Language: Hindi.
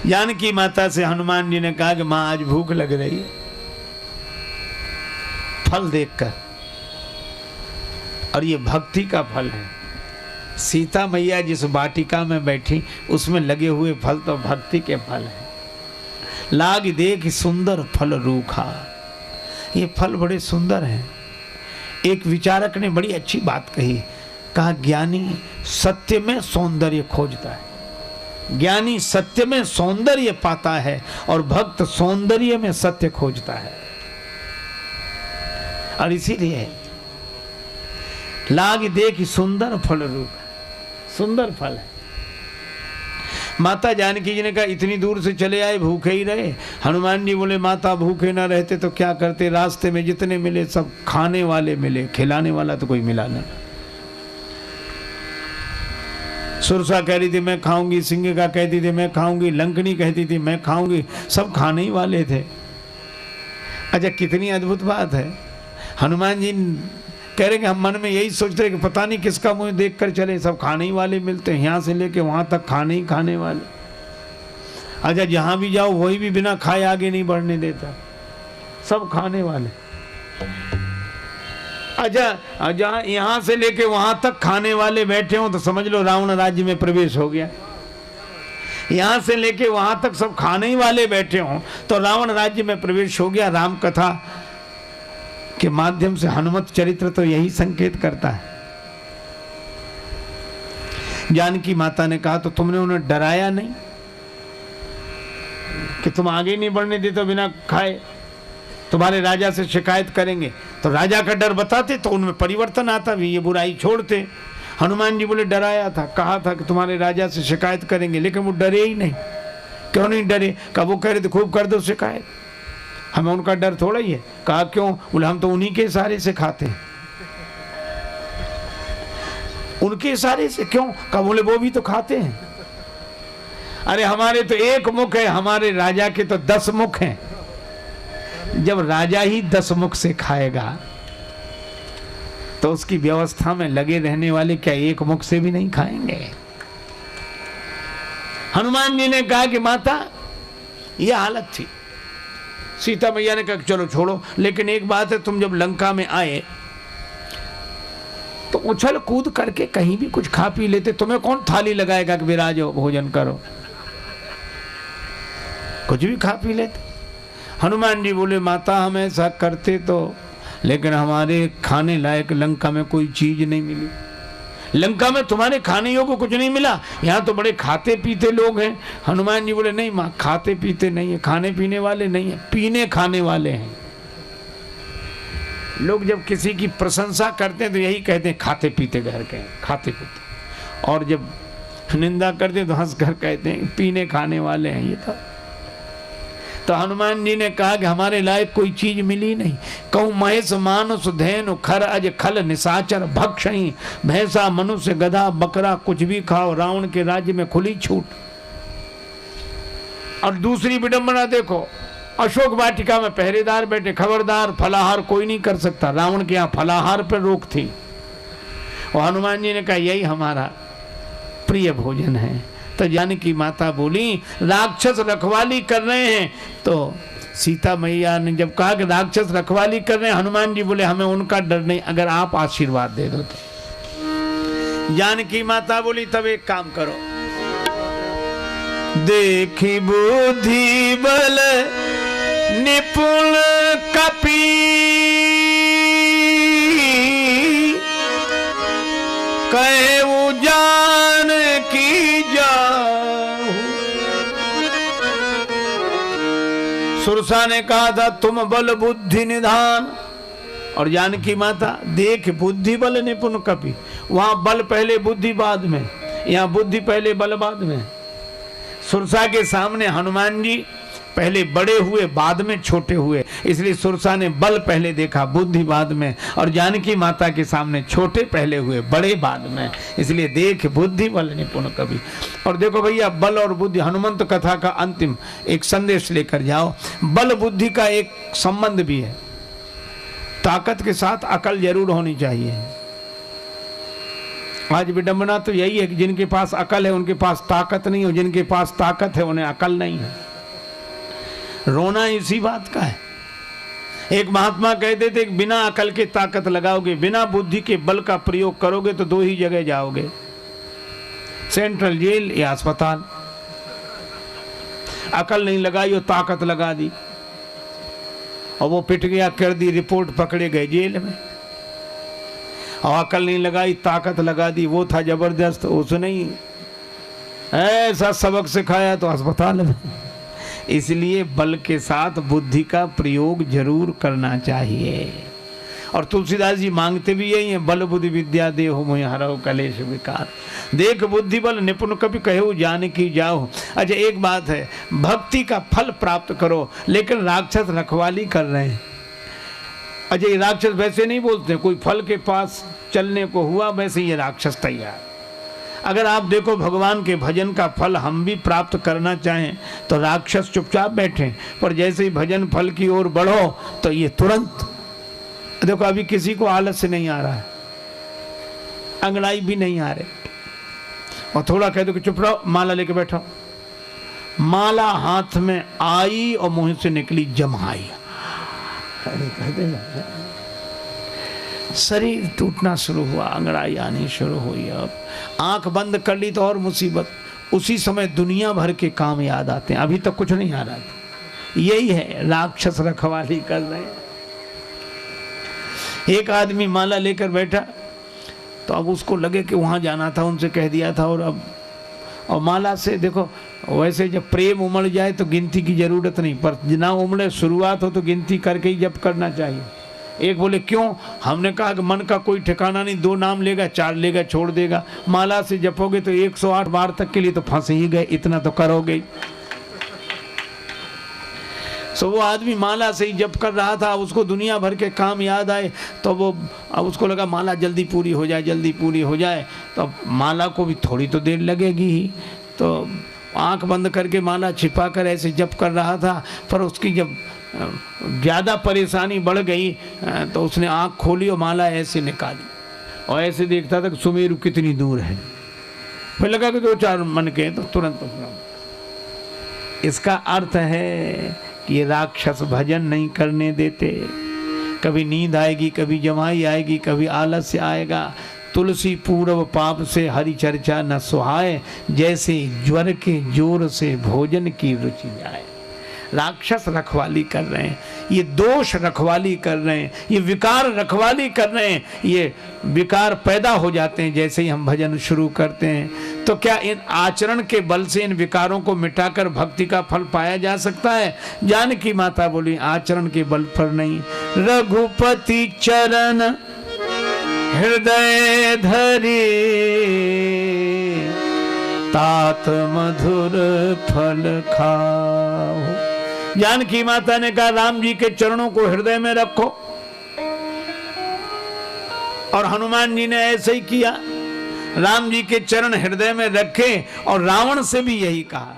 जानकी माता से हनुमान जी ने कहा कि माँ आज भूख लग रही है फल देखकर, और ये भक्ति का फल है। सीता मैया जिस वाटिका में बैठी उसमें लगे हुए फल तो भक्ति के फल हैं। लाग देख सुंदर फल रूखा, ये फल बड़े सुंदर हैं। एक विचारक ने बड़ी अच्छी बात कही, कहा ज्ञानी सत्य में सौंदर्य खोजता है, ज्ञानी सत्य में सौंदर्य पाता है और भक्त सौंदर्य में सत्य खोजता है। और इसीलिए लाग देख सुंदर फल रूप, सुंदर फल है। माता जानकी जी ने कहा इतनी दूर से चले आए भूखे ही रहे। हनुमान जी बोले माता भूखे ना रहते तो क्या करते, रास्ते में जितने मिले सब खाने वाले मिले, खिलाने वाला तो कोई मिला ना। सुरसा कह रही थी मैं खाऊंगी, सिंगिका कहती थी मैं खाऊंगी, लंकनी कहती थी मैं खाऊंगी, सब खाने ही वाले थे। अच्छा कितनी अद्भुत बात है। हनुमान जी कह रहे कि हम मन में यही सोचते हैं कि पता नहीं किसका मुंह देखकर चले, सब खाने ही वाले मिलते हैं, यहाँ से लेके वहाँ तक खाने ही खाने वाले। अच्छा जहाँ भी जाओ वही भी बिना खाए आगे नहीं बढ़ने देता, सब खाने वाले। अच्छा जहाँ यहाँ से लेके वहाँ तक खाने वाले बैठे हों तो समझ लो रावण राज्य में प्रवेश हो गया। यहाँ से लेके वहाँ तक सब खाने ही वाले बैठे हों तो रावण राज्य में प्रवेश हो गया। राम कथा के माध्यम से हनुमत चरित्र तो यही संकेत करता है। जानकी माता ने कहा तो तुमने उन्हें डराया नहीं कि तुम आगे नहीं बढ़ने देते बिना खाए, तुम्हारे राजा से शिकायत करेंगे। तो राजा का डर बताते तो उनमें परिवर्तन आता भी, ये बुराई छोड़ते। हनुमान जी बोले डराया था, कहा था कि तुम्हारे राजा से शिकायत करेंगे, लेकिन वो डरे ही नहीं। क्यों नहीं डरे? कहा वो कह रहे थे खूब कर दो शिकायत, हमें उनका डर थोड़ा ही है। कहा क्यों? बोले हम तो उन्हीं के इशारे से खाते हैं। उनके इशारे से क्यों? कहा बोले वो भी तो खाते हैं। अरे हमारे तो एक मुख है, हमारे राजा के तो 10 मुख हैं। जब राजा ही 10 मुख से खाएगा तो उसकी व्यवस्था में लगे रहने वाले क्या एक मुख से भी नहीं खाएंगे? हनुमान जी ने कहा कि माता यह हालत थी। सीता मैया ने कहा चलो छोड़ो, लेकिन एक बात है, तुम जब लंका में आए तो उछल कूद करके कहीं भी कुछ खा पी लेते, तुम्हें कौन थाली लगाएगा कि विराजो भोजन करो, कुछ भी खा पी लेते। हनुमान जी बोले माता हम ऐसा करते तो, लेकिन हमारे खाने लायक लंका में कोई चीज नहीं मिली। लंका में तुम्हारे खाने योग्य कुछ नहीं मिला, यहाँ तो बड़े खाते पीते लोग हैं। हनुमान जी बोले नहीं माँ, खाते पीते नहीं है, खाने पीने वाले नहीं है, पीने खाने वाले हैं। लोग जब किसी की प्रशंसा करते हैं तो यही कहते हैं खाते पीते घर के हैं, खाते पीते, और जब निंदा करते हैं तो हंस कर कहते हैं पीने खाने वाले हैं ये तो हनुमान जी ने कहा कि हमारे लायक कोई चीज मिली नहीं। कहूँ महेश मानुष धैनु खर अज खल निशाचर भक्षणी, भैंसा मनुष्य गधा बकरा कुछ भी खाओ, रावण के राज्य में खुली छूट। और दूसरी विडंबना देखो, अशोक वाटिका में पहरेदार बैठे, खबरदार फलाहार कोई नहीं कर सकता। रावण के यहाँ फलाहार पर रोक थी और हनुमान जी ने कहा यही हमारा प्रिय भोजन है। तो जानकी माता बोली राक्षस रखवाली कर रहे हैं। तो सीता मैया ने जब कहा कि राक्षस रखवाली कर रहे हैं, हनुमान जी बोले हमें उनका डर नहीं, अगर आप आशीर्वाद दे दो तो। जानकी माता बोली तब एक काम करो, देखी बुद्धि बल निपुण कपी, कहे वो जान की जाऊं। सुरसा ने कहा था तुम बल बुद्धि निधान, और जानकी माता देख बुद्धि बल निपुण कपि। वहां बल पहले बुद्धि बाद में, यहाँ बुद्धि पहले बल बाद में। सुरसा के सामने हनुमान जी पहले बड़े हुए बाद में छोटे हुए, इसलिए सुरसा ने बल पहले देखा बुद्धि बाद में, और जानकी माता के सामने छोटे पहले हुए बड़े बाद में, इसलिए देख बुद्धि बल निपुण कवि। और देखो भैया बल और बुद्धि, हनुमंत कथा का अंतिम एक संदेश लेकर जाओ। बल बुद्धि का एक संबंध भी है, ताकत के साथ अकल जरूर होनी चाहिए। आज विडंबना तो यही है कि जिनके पास अकल है उनके पास ताकत नहीं, और जिनके पास ताकत है उन्हें अकल नहीं है। रोना इसी बात का है। एक महात्मा कहते थे कि बिना अकल के ताकत लगाओगे, बिना बुद्धि के बल का प्रयोग करोगे तो दो ही जगह जाओगे, सेंट्रल जेल या अस्पताल। अकल नहीं लगाई और ताकत लगा दी, और वो पिट गया, कर दी रिपोर्ट, पकड़े गए जेल में। और अकल नहीं लगाई, ताकत लगा दी, वो था जबरदस्त, उसने ही ऐसा सबक सिखाया तो अस्पताल में। इसलिए बल के साथ बुद्धि का प्रयोग जरूर करना चाहिए। और तुलसीदास जी मांगते भी यही है, बल बुद्धि विद्या देहु मोहि हरहु कलेश विकार, देख बुद्धि बल निपुण कभी कहु जान की जाओ। अच्छा एक बात है, भक्ति का फल प्राप्त करो, लेकिन राक्षस रखवाली कर रहे हैं। अच्छा ये राक्षस वैसे नहीं बोलते, कोई फल के पास चलने को हुआ वैसे ये राक्षस तैयार। अगर आप देखो भगवान के भजन का फल हम भी प्राप्त करना चाहें तो राक्षस चुपचाप बैठे, पर जैसे ही भजन फल की ओर बढ़ो तो ये तुरंत। देखो अभी किसी को आलस से नहीं आ रहा है, अंगड़ाई भी नहीं आ रहे, और थोड़ा कह दो कि चुप रहो, माला लेके बैठो, माला हाथ में आई और मुंह से निकली जमाई, शरीर टूटना शुरू हुआ, अंगड़ाई आनी शुरू हुई। अब आंख बंद कर ली तो और मुसीबत, उसी समय दुनिया भर के काम याद आते हैं, अभी तक कुछ नहीं आ रहा था। यही है राक्षस रखवाली कर रहे हैं। एक आदमी माला लेकर बैठा तो अब उसको लगे कि वहां जाना था, उनसे कह दिया था, और माला से देखो वैसे जब प्रेम उमड़ जाए तो गिनती की जरूरत नहीं, पर ना उमड़े शुरुआत हो तो गिनती करके ही जप करना चाहिए। एक बोले क्यों, हमने कहा कि मन का कोई ठिकाना नहीं, 2 नाम लेगा, 4 लेगा, छोड़ देगा। माला से जपोगे तो 108 बार तक के लिए तो फंस ही गए, इतना तो करोगे। सो वो आदमी माला से ही जप कर रहा था, उसको दुनिया भर के काम याद आए, तो वो अब उसको लगा माला जल्दी पूरी हो जाए, जल्दी पूरी हो जाए। तो माला को भी थोड़ी तो देर लगेगी ही, तो आंख बंद करके माला छिपा कर ऐसे जप कर रहा था। पर उसकी जब ज़्यादा परेशानी बढ़ गई तो उसने आंख खोली और माला ऐसे निकाली, और ऐसे देखता था कि सुमेरु कितनी दूर है। फिर लगा कि 2-4 मन के, तो तुरंत इसका अर्थ है कि ये राक्षस भजन नहीं करने देते। कभी नींद आएगी, कभी जमाई आएगी, कभी आलस्य आएगा। तुलसी पूर्व पाप से हरि चर्चा न सुहाए, जैसे ज्वर के जोर से भोजन की रुचि जाए। राक्षस रखवाली कर रहे हैं, ये दोष रखवाली कर रहे हैं, ये विकार रखवाली कर रहे हैं। ये विकार पैदा हो जाते हैं जैसे ही हम भजन शुरू करते हैं। तो क्या इन आचरण के बल से इन विकारों को मिटाकर भक्ति का फल पाया जा सकता है? जानकी माता बोली आचरण के बल पर नहीं। रघुपति चरण हृदय धरे, तात मधुर फल खाओ। जानकी माता ने कहा राम जी के चरणों को हृदय में रखो, और हनुमान जी ने ऐसे ही किया। राम जी के चरण हृदय में रखे, और रावण से भी यही कहा।